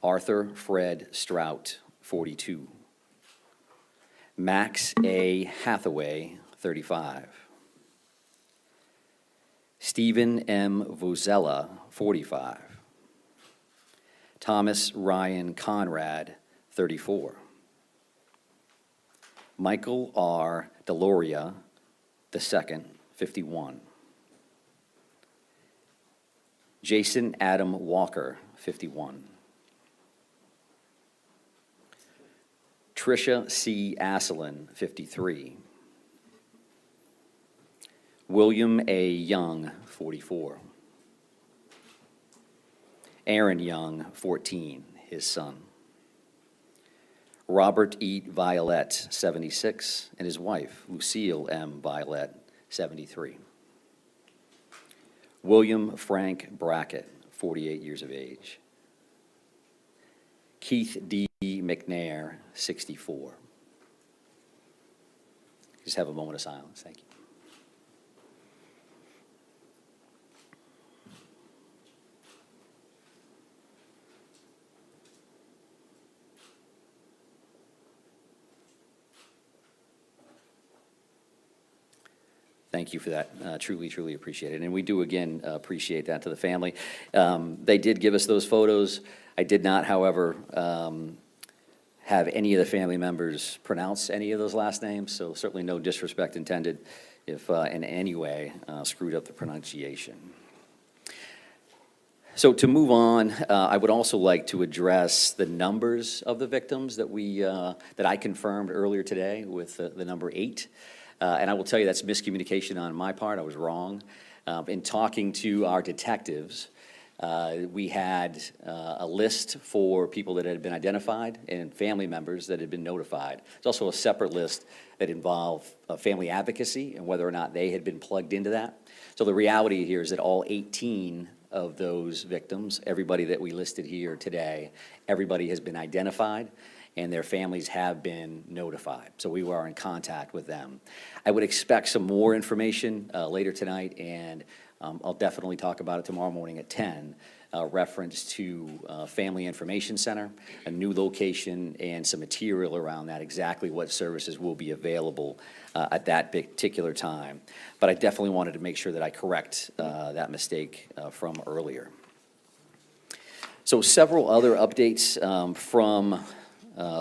Arthur Fred Strout, 42. Max A. Hathaway, 35. Stephen M. Vozella, 45. Thomas Ryan Conrad, 34. Michael R. Deloria, II, 51. Jason Adam Walker, 51. Tricia C. Asselin, 53. William A. Young, 44. Aaron Young, 14, his son. Robert E. Violette, 76, and his wife, Lucille M. Violette, 73. William Frank Brackett, 48 years of age. Keith D. McNair, 64. Just have a moment of silence. Thank you. Thank you for that. Truly, truly appreciate it. And we do, again, appreciate that to the family. They did give us those photos. I did not, however, have any of the family members pronounce any of those last names, so certainly no disrespect intended if in any way screwed up the pronunciation. So to move on, I would also like to address the numbers of the victims that that I confirmed earlier today with the number 8. And I will tell you that's miscommunication on my part. I was wrong. In talking to our detectives, we had a list for people that had been identified and family members that had been notified. There's also a separate list that involved family advocacy and whether or not they had been plugged into that. So the reality here is that all 18 of those victims, everybody that we listed here today, everybody has been identified and their families have been notified. So we were in contact with them. I would expect some more information later tonight, and I'll definitely talk about it tomorrow morning at 10, reference to Family Information Center, a new location, and some material around that, exactly what services will be available at that particular time. But I definitely wanted to make sure that I correct that mistake from earlier. So several other updates from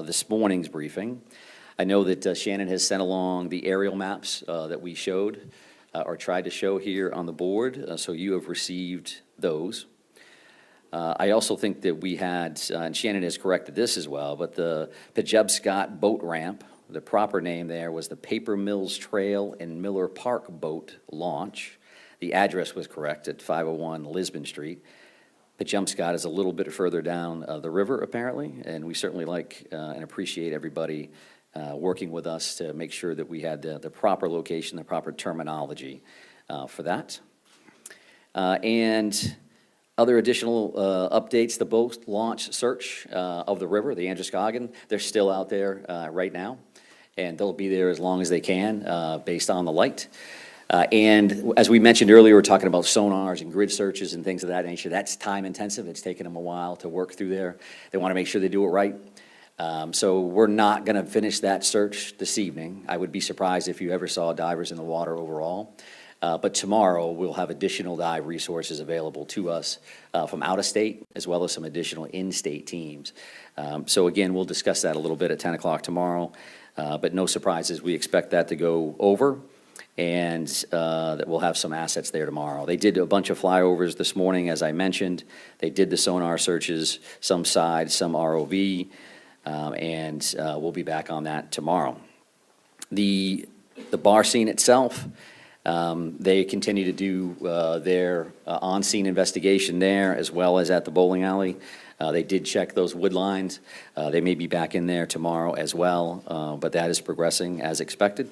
this morning's briefing. I know that Shannon has sent along the aerial maps that we showed or tried to show here on the board, so you have received those. I also think that we had, and Shannon has corrected this as well, but the Pejebscott boat ramp, the proper name there was the Paper Mills Trail and Miller Park boat launch. The address was correct at 501 Lisbon Street. Pejebscott is a little bit further down the river, apparently, and we certainly like and appreciate everybody working with us to make sure that we had the proper location, the proper terminology for that. And other additional updates, the boat launch search of the river, the Androscoggin, they're still out there right now, and they'll be there as long as they can based on the light. And as we mentioned earlier, we're talking about sonars and grid searches and things of that nature. That's time intensive. It's taken them a while to work through there. They want to make sure they do it right. So we're not going to finish that search this evening. I would be surprised if you ever saw divers in the water overall. But tomorrow we'll have additional dive resources available to us from out of state, as well as some additional in-state teams. So again, we'll discuss that a little bit at 10 o'clock tomorrow. But no surprises. We expect that to go over, and that we'll have some assets there tomorrow. They did a bunch of flyovers this morning, as I mentioned. They did the sonar searches, some side, some ROV, and we'll be back on that tomorrow. The bar scene itself, they continue to do their on-scene investigation there, as well as at the bowling alley. They did check those wood lines. They may be back in there tomorrow as well, but that is progressing as expected.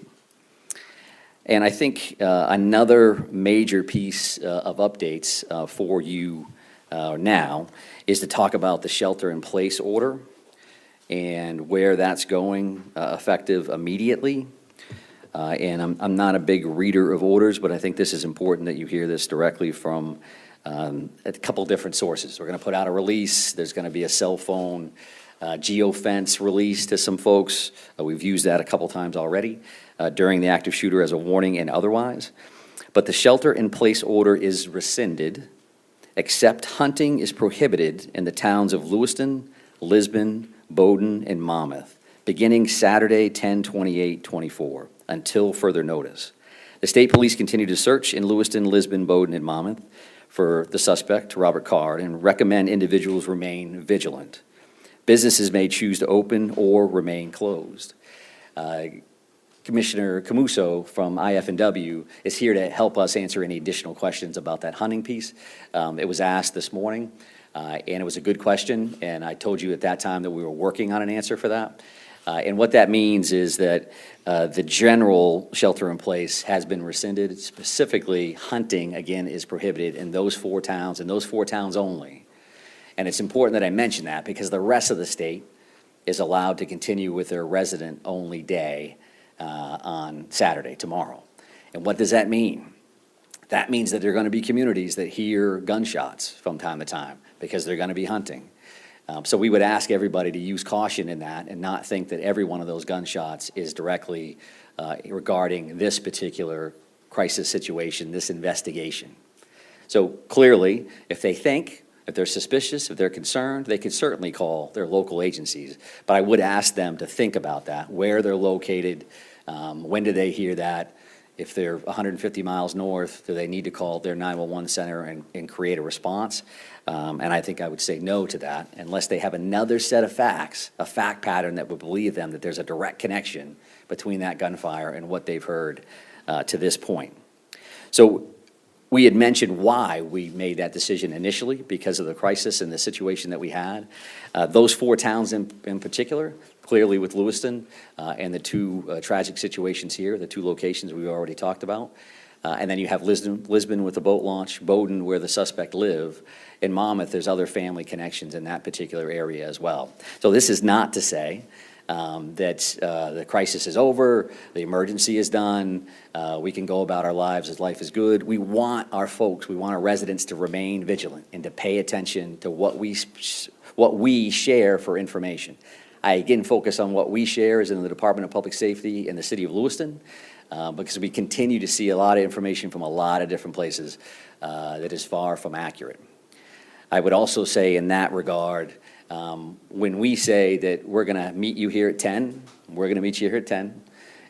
And I think another major piece of updates for you now is to talk about the shelter-in-place order and where that's going effective immediately. And I'm not a big reader of orders, but I think this is important that you hear this directly from a couple different sources. We're going to put out a release. There's going to be a cell phone geofence release to some folks. We've used that a couple times already during the active shooter as a warning and otherwise. But the shelter-in-place order is rescinded, except hunting is prohibited in the towns of Lewiston, Lisbon, Bowdoin, and Monmouth, beginning Saturday, 10/28/24, until further notice. The state police continue to search in Lewiston, Lisbon, Bowdoin, and Monmouth for the suspect, Robert Card, and recommend individuals remain vigilant. Businesses may choose to open or remain closed. Commissioner Camuso from IF&W is here to help us answer any additional questions about that hunting piece. It was asked this morning, and it was a good question, and I told you at that time that we were working on an answer for that. And what that means is that the general shelter-in-place has been rescinded. Specifically, hunting, again, is prohibited in those 4 towns, and those 4 towns only. And it's important that I mention that because the rest of the state is allowed to continue with their resident-only day on Saturday, tomorrow. And what does that mean? That means that there are going to be communities that hear gunshots from time to time because they're going to be hunting. So we would ask everybody to use caution in that and not think that every one of those gunshots is directly regarding this particular crisis situation, this investigation. So clearly, if they're suspicious, if they're concerned, they could certainly call their local agencies. But I would ask them to think about that, where they're located, when do they hear that? If they're 150 miles north, do they need to call their 911 center and create a response? And I think I would say no to that unless they have another set of facts, a fact pattern that would believe them that there's a direct connection between that gunfire and what they've heard to this point. So we had mentioned why we made that decision initially because of the crisis and the situation that we had. Those 4 towns in particular, clearly with Lewiston and the 2 tragic situations here, the 2 locations we've already talked about. And then you have Lisbon with the boat launch, Bowdoin where the suspect live. In Monmouth, there's other family connections in that particular area as well. So this is not to say that the crisis is over, the emergency is done, we can go about our lives as life is good. We want our folks, we want our residents to remain vigilant and to pay attention to what we share for information. I again focus on what we share is in the Department of Public Safety in the city of Lewiston because we continue to see a lot of information from a lot of different places that is far from accurate. I would also say in that regard, when we say that we're going to meet you here at 10, we're going to meet you here at 10.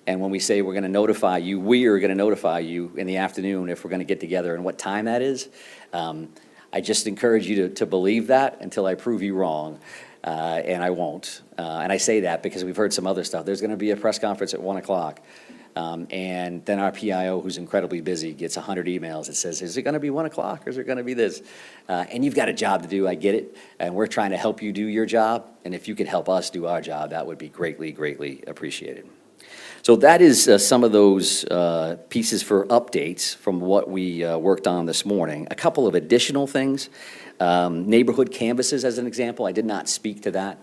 And when we say we're going to notify you, we are going to notify you in the afternoon if we're going to get together and what time that is. I just encourage you to believe that until I prove you wrong, and I won't. And I say that because we've heard some other stuff. There's going to be a press conference at 1 o'clock. And then our PIO, who's incredibly busy, gets 100 emails that says, is it going to be 1 o'clock or is it going to be this? And you've got a job to do, I get it. And we're trying to help you do your job. And if you could help us do our job, that would be greatly, greatly appreciated. So that is some of those pieces for updates from what we worked on this morning. A couple of additional things. Neighborhood canvases, as an example. I did not speak to that.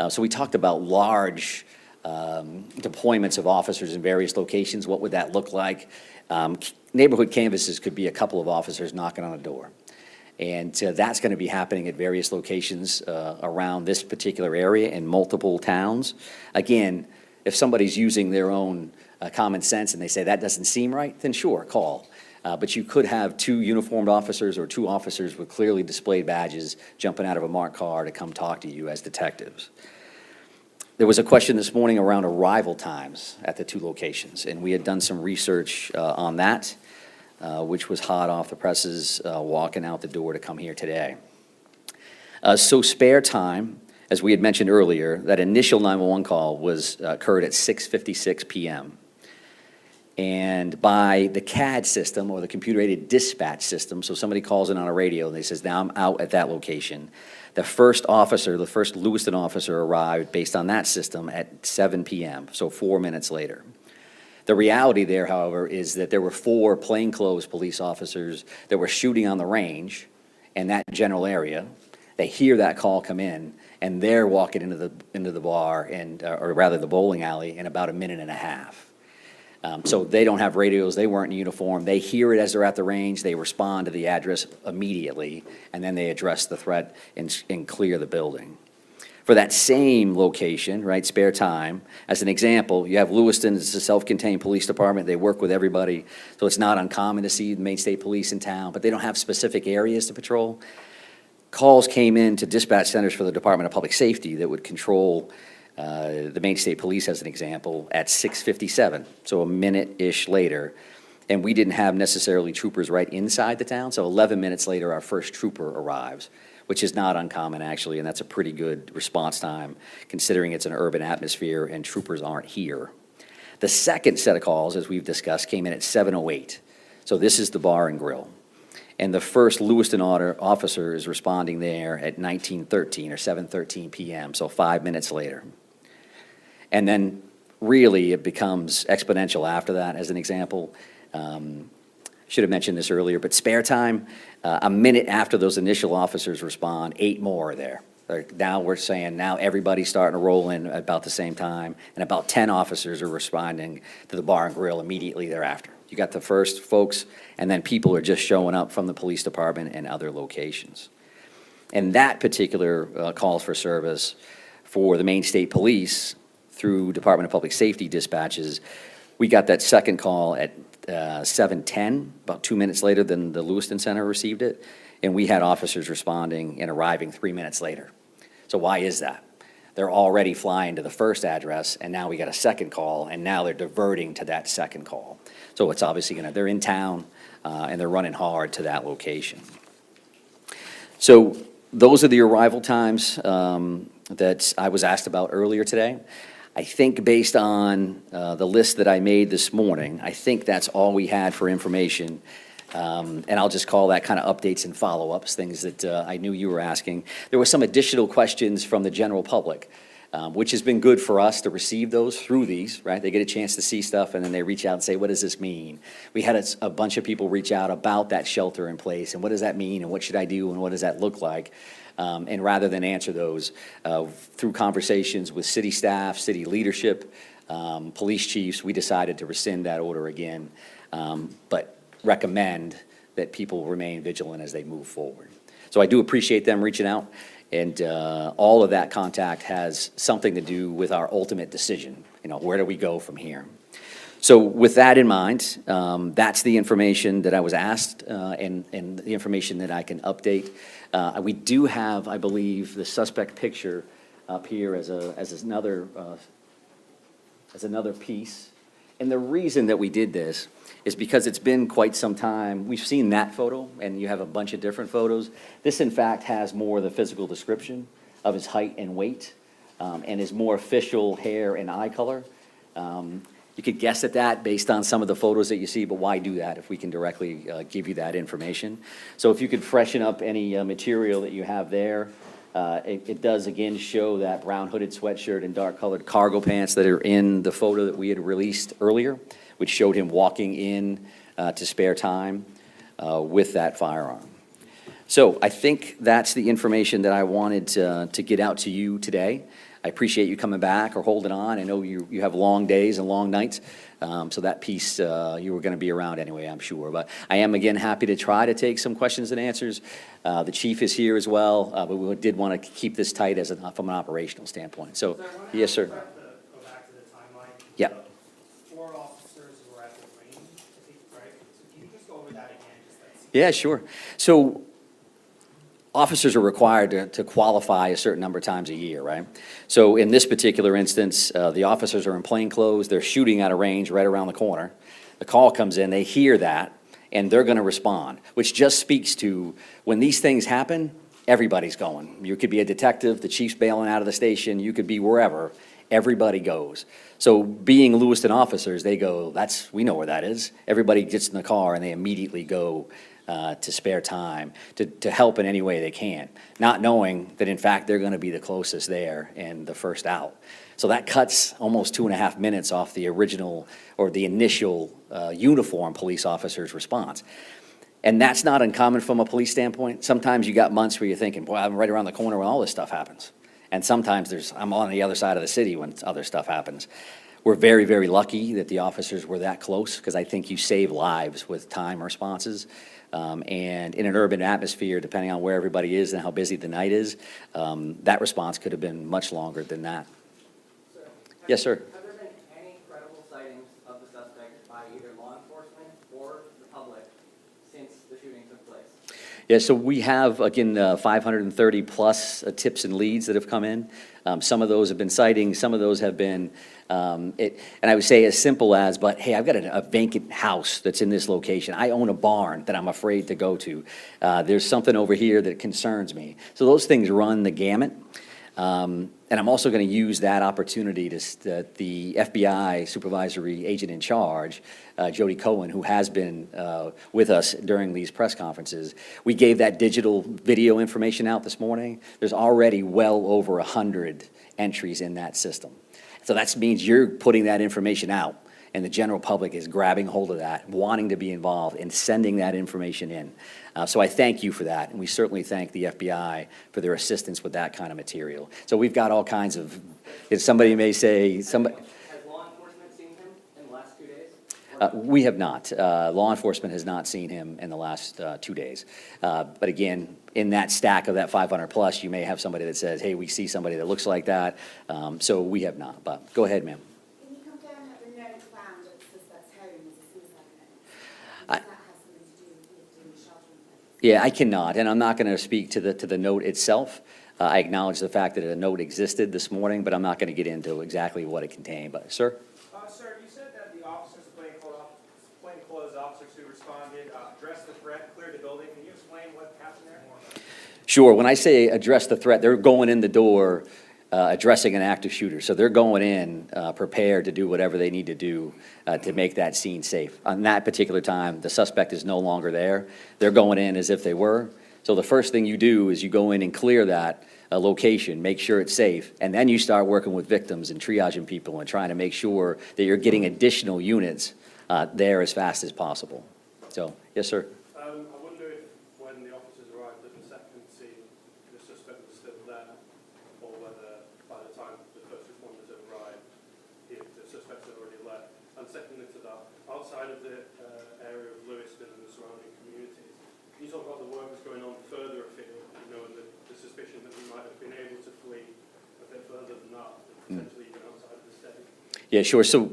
So we talked about large deployments of officers in various locations. What would that look like? Neighborhood canvases could be a couple of officers knocking on a door. And that's going to be happening at various locations around this particular area in multiple towns. Again, if somebody's using their own common sense and they say that doesn't seem right, then sure, call. But you could have 2 uniformed officers or 2 officers with clearly displayed badges jumping out of a marked car to come talk to you as detectives. There was a question this morning around arrival times at the 2 locations, and we had done some research on that, which was hot off the presses walking out the door to come here today. So spare time, as we had mentioned earlier, that initial 911 call occurred at 6:56 p.m. And by the CAD system, or the computer-aided dispatch system, so somebody calls in on a radio and they says, now I'm out at that location. The first Lewiston officer arrived based on that system at 7 p.m., so 4 minutes later. The reality there, however, is that there were 4 plainclothes police officers that were shooting on the range in that general area. They hear that call come in, and they're walking into the bar, or rather the bowling alley, in about a minute and a half. So they don't have radios, they weren't in uniform, they hear it as they're at the range, they respond to the address immediately, and then they address the threat and clear the building. For that same location, right, Spare Time, as an example, you have Lewiston, it's a self-contained police department, they work with everybody, so it's not uncommon to see the Maine State Police in town, but they don't have specific areas to patrol. Calls came in to dispatch centers for the Department of Public Safety that would control the Maine State Police, as an example, at 6:57, so a minute-ish later, and we didn't have necessarily troopers right inside the town, so 11 minutes later, our first trooper arrives, which is not uncommon, actually, and that's a pretty good response time, considering it's an urban atmosphere and troopers aren't here. The second set of calls, as we've discussed, came in at 7:08, so this is the bar and grill. And the first Lewiston officer is responding there at 19:13 or 7:13 p.m., so 5 minutes later. And then really it becomes exponential after that, as an example. Should have mentioned this earlier, but Spare Time, a minute after those initial officers respond, 8 more are there. Now we're saying now everybody's starting to roll in at about the same time, and about 10 officers are responding to the bar and grill immediately thereafter. You got the first folks, and then people are just showing up from the police department and other locations. And that particular calls for service for the Maine State Police through Department of Public Safety dispatches, we got that second call at 7:10, about 2 minutes later than the Lewiston Center received it, and we had officers responding and arriving 3 minutes later. So why is that? They're already flying to the first address, and now we got a second call, and now they're diverting to that second call. So it's obviously they're in town, and they're running hard to that location. So those are the arrival times that I was asked about earlier today. I think based on the list that I made this morning, I think that's all we had for information. And I'll just call that kind of updates and follow-ups, things that I knew you were asking. There were some additional questions from the general public, which has been good for us to receive those through these, right? They get a chance to see stuff, and then they reach out and say, what does this mean? We had a bunch of people reach out about that shelter in place, and what does that mean, and what should I do, and what does that look like? And rather than answer those through conversations with city staff, city leadership, police chiefs, we decided to rescind that order again, but recommend that people remain vigilant as they move forward. So I do appreciate them reaching out, and all of that contact has something to do with our ultimate decision. Where do we go from here? So with that in mind, that's the information that I was asked and the information that I can update. We do have, I believe, the suspect picture up here as another piece. And the reason that we did this is because it's been quite some time. We've seen that photo, and you have a bunch of different photos. This, in fact, has more of the physical description of his height and weight, and his more official hair and eye color. You could guess at that based on some of the photos that you see, but why do that if we can directly give you that information? So if you could freshen up any material that you have there. It does again show that brown hooded sweatshirt and dark colored cargo pants that are in the photo that we had released earlier, which showed him walking in to Spare Time with that firearm. So I think that's the information that I wanted to get out to you today. I appreciate you coming back or holding on. I know you have long days and long nights, so that piece you were going to be around anyway, I'm sure. But I am, again, happy to try to take some questions and answers. The chief is here as well, but we did want to keep this tight from an operational standpoint. So, yes, sir. Go back to the timeline. Yeah. 4 officers who were at the range, I think, right? So can you just go over that again? Yeah, sure. So officers are required to qualify a certain number of times a year, right? So in this particular instance, the officers are in plain clothes. They're shooting at a range right around the corner. The call comes in. They hear that, and they're going to respond, which just speaks to when these things happen, everybody's going. You could be a detective, the chief's bailing out of the station, you could be wherever. Everybody goes. So being Lewiston officers, they go, we know where that is. Everybody gets in the car, and they immediately go to Spare Time to help in any way they can, not knowing that, in fact, they're going to be the closest there and the first out. So that cuts almost 2.5 minutes off the original or the initial uniformed police officer's response. And that's not uncommon from a police standpoint. Sometimes you got months where you're thinking, boy, I'm right around the corner when all this stuff happens. And sometimes I'm on the other side of the city when other stuff happens. We're very, very lucky that the officers were that close, because I think you save lives with time responses. And in an urban atmosphere, depending on where everybody is and how busy the night is, that response could have been much longer than that. Sir, Yes, sir. Have there been any credible sightings of the suspect by either law enforcement or the public since the shooting took place? Yeah, so we have, again, 530-plus tips and leads that have come in. Some of those have been sightings, some of those have been, and I would say as simple as, but hey, I've got a vacant house that's in this location. I own a barn that I'm afraid to go to. There's something over here that concerns me. So those things run the gamut. And I'm also going to use that opportunity to the FBI supervisory agent in charge, Jody Cohen, who has been with us during these press conferences. We gave that digital video information out this morning. There's already well over 100 entries in that system. So that means you're putting that information out, and the general public is grabbing hold of that, wanting to be involved, and sending that information in. So I thank you for that, and we certainly thank the FBI for their assistance with that kind of material. So we've got all kinds of, if somebody may say, somebody. Has law enforcement seen him in the last 2 days? We have not. Law enforcement has not seen him in the last 2 days. But again, in that stack of that 500 plus, you may have somebody that says, hey, we see somebody that looks like that. So we have not, but go ahead, ma'am. Can you confirm that the note found at the suspect's home is a suicide note? I- Does that have something to do with lifting the sheltering place? Yeah, I cannot, and I'm not going to speak to the note itself. I acknowledge the fact that a note existed this morning, but I'm not going to get into exactly what it contained. But, sir? Sir, you said that the officers, plainclothes officers who responded, addressed the threat, cleared the building. Can you explain what happened there? Sure. When I say address the threat, they're going in the door addressing an active shooter. So they're going in prepared to do whatever they need to do to make that scene safe. On that particular time, the suspect is no longer there. They're going in as if they were. So the first thing you do is you go in and clear that location, make sure it's safe, and then you start working with victims and triaging people and trying to make sure that you're getting additional units there as fast as possible. So, yes, sir. I wonder if when the officers arrived at the second scene, the suspect was still there, or whether by the time the first responders arrived, the suspect had already left. And secondly to that, outside of the area of Lewiston and the surrounding communities, can you talk about the work that's going on further afield, and the suspicion that we might have been able to flee a bit further than that, and potentially even outside of the state? Yeah, sure. So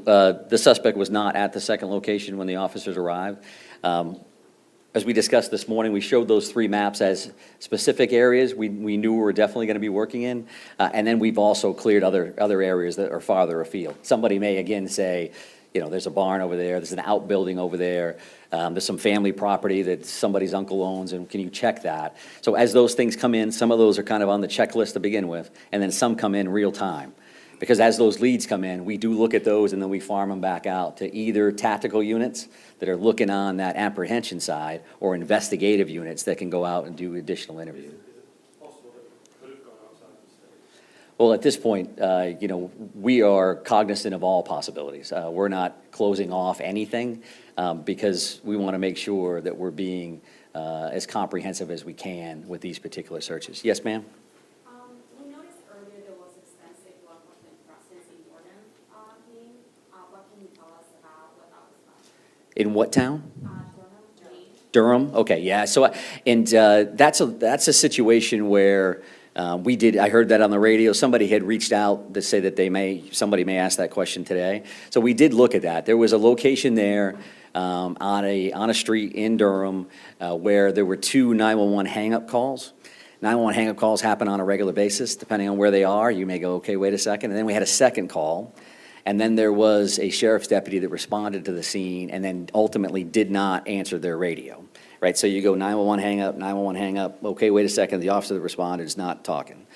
the suspect was not at the second location when the officers arrived. As we discussed this morning, we showed those 3 maps as specific areas we knew we were definitely going to be working in. And then we've also cleared other areas that are farther afield. Somebody may, again, say, there's a barn over there, there's an outbuilding over there, there's some family property that somebody's uncle owns, and can you check that? So as those things come in, some of those are kind of on the checklist to begin with, and then some come in real time. Because as those leads come in, we do look at those and then we farm them back out to either tactical units that are looking on that apprehension side or investigative units that can go out and do additional interviews. Is it possible that it could have gone outside the state? Well, at this point, we are cognizant of all possibilities. We're not closing off anything because we want to make sure that we're being as comprehensive as we can with these particular searches. Yes, ma'am? We noticed earlier there was extensive law enforcement presence in Durham meeting. What can you tell us about what that was about? In what town? Durham. Durham? Okay, yeah. So, and that's a situation where I heard that on the radio. Somebody had reached out to say that somebody may ask that question today. So we did look at that. There was a location there on a street in Durham where there were 2 911 hang-up calls. 911 hang-up calls happen on a regular basis, depending on where they are. You may go, okay, wait a second. And then we had a second call. And then there was a sheriff's deputy that responded to the scene and then ultimately did not answer their radio, right? So you go 911 hang up, okay, wait a second, the officer that responded is not talking.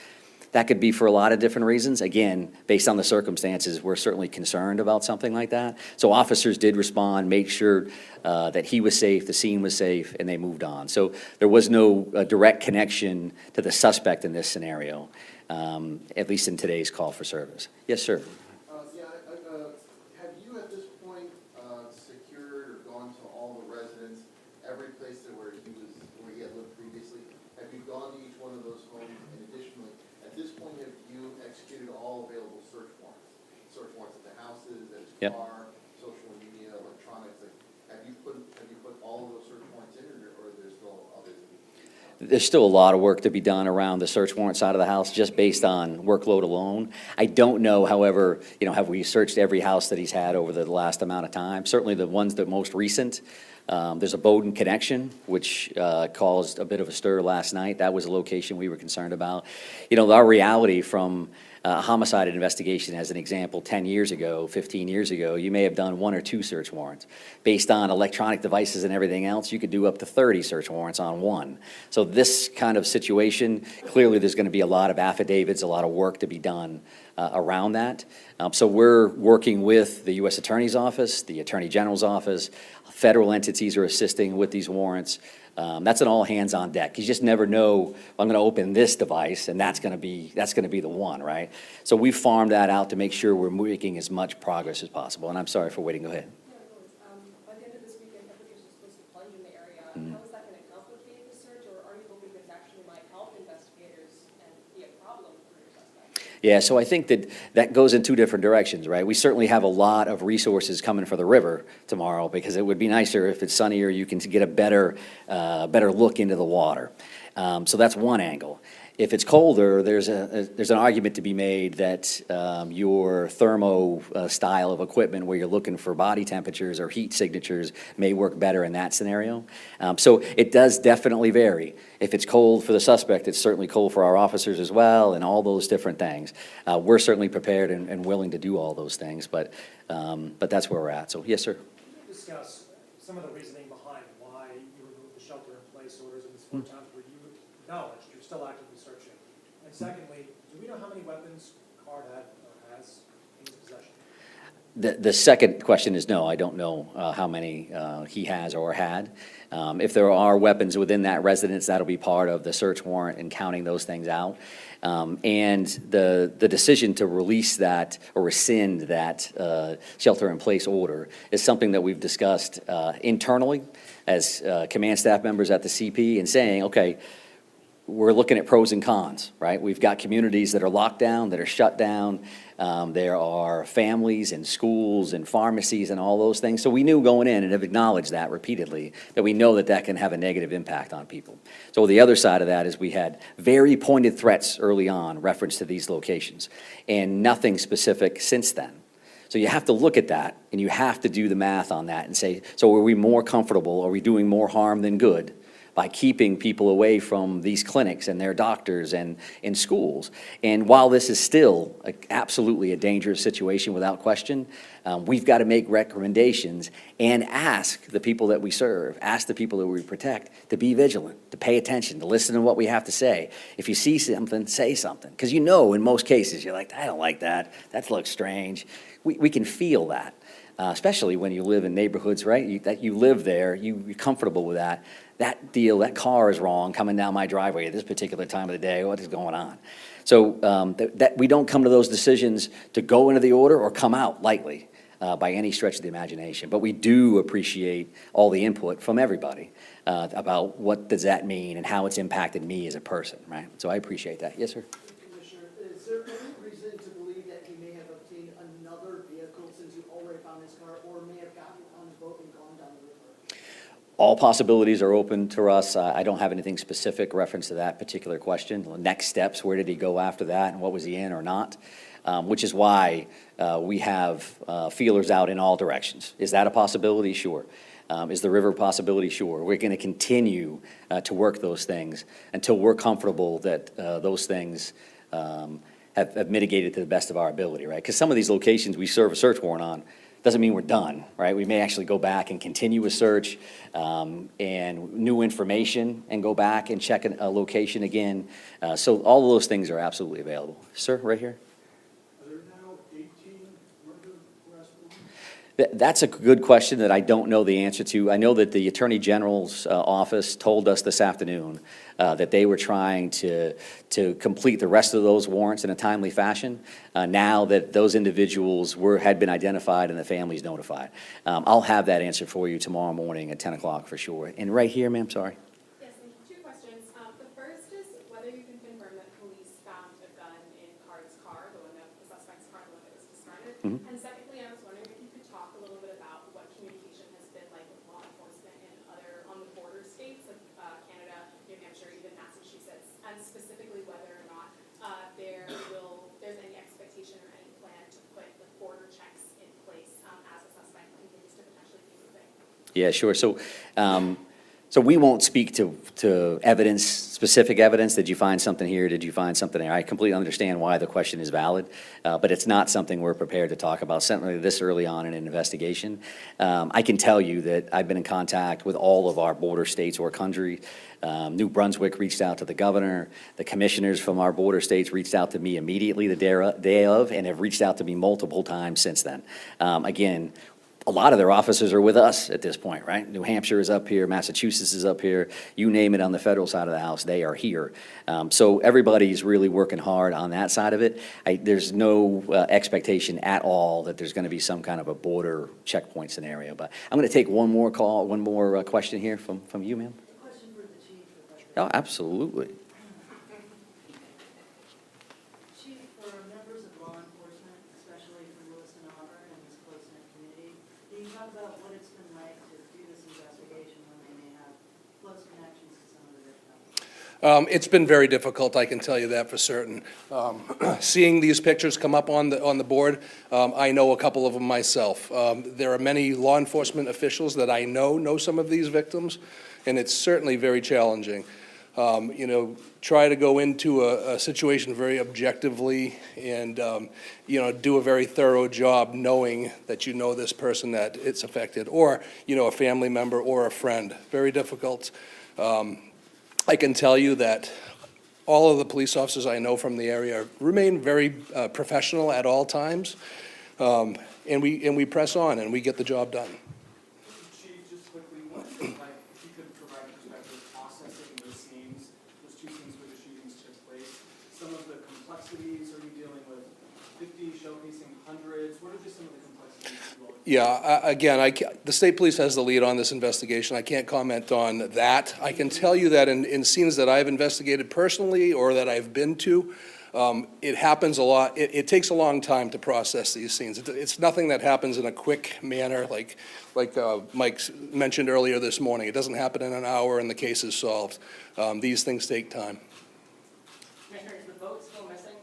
That could be for a lot of different reasons. Again, based on the circumstances, we're certainly concerned about something like that. So officers did respond, made sure that he was safe, the scene was safe, and they moved on. So there was no direct connection to the suspect in this scenario, at least in today's call for service. Yes, sir. Have you at this point secured or gone to all the residents, every place where he had lived previously? Have you gone to each one of those homes? And additionally, at this point, have you executed all available search warrants? Search warrants at the houses, Yep. car, social media, electronics, like, have you put all of those search warrants in, or there's still others? There's still a lot of work to be done around the search warrant side of the house, just based on workload alone. I don't know, however, have we searched every house that he's had over the last amount of time? Certainly the ones that most recent. There's a Bowdoin connection, which caused a bit of a stir last night. That was a location we were concerned about. Our reality from a homicide investigation, as an example, 10 years ago, 15 years ago, you may have done 1 or 2 search warrants. Based on electronic devices and everything else, you could do up to 30 search warrants on 1. So this kind of situation, clearly there's going to be a lot of affidavits, a lot of work to be done around that. So we're working with the U.S. Attorney's Office, the Attorney General's Office. Federal entities are assisting with these warrants. That's an all hands on deck. You just never know, I'm going to open this device and that's going to be the one, right? So we farmed that out to make sure we're making as much progress as possible. And I'm sorry for waiting. Go ahead. Yeah, no worries. By the end of this weekend, temperatures are supposed to plunge in the area. How is that going to complicate the search, or are you hoping this actually might help investigators and be a problem for your suspect? Yeah, so I think that goes in 2 different directions, right? We certainly have a lot of resources coming for the river tomorrow, because it would be nicer if it's sunnier, you can get a better look into the water. So that's one angle. If it's colder, there's an argument to be made that your thermo style of equipment, where you're looking for body temperatures or heat signatures, may work better in that scenario. So it does definitely vary. If it's cold for the suspect, it's certainly cold for our officers as well, and all those different things. We're certainly prepared and willing to do all those things, but that's where we're at. So yes, sir. Can you discuss some of the reasoning behind why you removed the shelter-in-place orders in this 4 towns where you acknowledged you're still actively searching? And secondly, do we know how many weapons Card had or has in his possession? The second question is no, I don't know how many he has or had. If there are weapons within that residence, that'll be part of the search warrant and counting those things out. And the decision to release that or rescind that shelter-in-place order is something that we've discussed internally as command staff members at the CP, and saying, okay, we're looking at pros and cons, right? We've got communities that are locked down, that are shut down. There are families and schools and pharmacies and all those things. So we knew going in, and have acknowledged that repeatedly, that we know that can have a negative impact on people. So the other side of that is we had very pointed threats early on, reference to these locations, and nothing specific since then. So you have to look at that, and you have to do the math on that and say, so are we more comfortable, are we doing more harm than good by keeping people away from these clinics and their doctors and in schools? And while this is still absolutely a dangerous situation without question, we've got to make recommendations and ask the people that we serve, ask the people that we protect, to be vigilant, to pay attention, to listen to what we have to say. If you see something, say something. Because in most cases, you're like, I don't like that. That looks strange. We can feel that, especially when you live in neighborhoods, right? That you live there, you're comfortable with that. That car is wrong coming down my driveway at this particular time of the day. What is going on? So that we don't come to those decisions to go into the order or come out lightly by any stretch of the imagination. But we do appreciate all the input from everybody about what does that mean and how it's impacted me as a person, right? So I appreciate that. Yes, sir? Commissioner, is there any reason to believe that he may have obtained another vehicle since you already found his car, or may have gotten on his boat and gone down the river? All possibilities are open to us. I don't have anything specific reference to that particular question. Next steps, where did he go after that, and what was he in or not? Which is why we have feelers out in all directions. Is that a possibility? Sure. Is the river a possibility? Sure. We're going to continue to work those things until we're comfortable that those things have mitigated to the best of our ability, right? Because some of these locations we serve a search warrant on doesn't mean we're done, right? We may actually go back and continue a search and new information and go back and check a location again. So all of those things are absolutely available. Sir, right here. Are there now 18 murder arrest warrants? That's a good question that I don't know the answer to. I know that the Attorney General's office told us this afternoon that they were trying to complete the rest of those warrants in a timely fashion, now that those individuals had been identified and the families notified. I'll have that answer for you tomorrow morning at 10 o'clock for sure. And right here, ma'am, sorry. Yes, thank you. 2 questions. The first is whether you can confirm that police found a gun in Card's car, the one that the suspect's car, the one that was discarded. And secondly, I was wondering if you Yeah, sure. So we won't speak to evidence, specific evidence. Did you find something here? Did you find something there? I completely understand why the question is valid, but it's not something we're prepared to talk about, certainly this early on in an investigation. I can tell you that I've been in contact with all of our border states or country. New Brunswick reached out to the governor. The commissioners from our border states reached out to me immediately the day of and have reached out to me multiple times since then. Again, a lot of their officers are with us at this point, right? New Hampshire is up here, Massachusetts is up here, you name it on the federal side of the house, they are here. So everybody's really working hard on that side of it. There's no expectation at all that there's gonna be some kind of a border checkpoint scenario. But I'm gonna take one more call, one more question here from you, ma'am. Question for the chief. Oh, absolutely. Chief, for members of law enforcement, especially from Lewiston, Auburn, and this close-knit community, can you talk about what it's been like to do this investigation when they may have close connections to some of the victims? It's been very difficult, I can tell you that for certain. Seeing these pictures come up on the board, I know a couple of them myself. There are many law enforcement officials that I know some of these victims, and it's certainly very challenging. Try to go into a situation very objectively and, do a very thorough job knowing that you know this person that it's affected, or, a family member or a friend. Very difficult. I can tell you that all of the police officers I know from the area remain very professional at all times, and we press on and we get the job done. Chief, just quickly, if you could provide perspective processing those scenes, those two scenes where the shootings took place, some of the complexities, are you dealing with 50, showcasing hundreds? What are just some of the complexities you all? Yeah, again, the state police has the lead on this investigation. I can't comment on that. I can tell you that in scenes that I've investigated personally or that I've been to, it happens a lot. It takes a long time to process these scenes. It's nothing that happens in a quick manner like Mike mentioned earlier this morning. It doesn't happen in an hour and the case is solved. These things take time. Commissioner, is the vote still missing?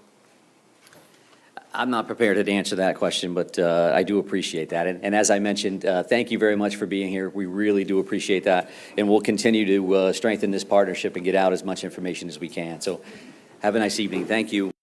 I'm not prepared to answer that question, but I do appreciate that. And as I mentioned, thank you very much for being here. We really do appreciate that. And we'll continue to strengthen this partnership and get out as much information as we can. So have a nice evening. Thank you.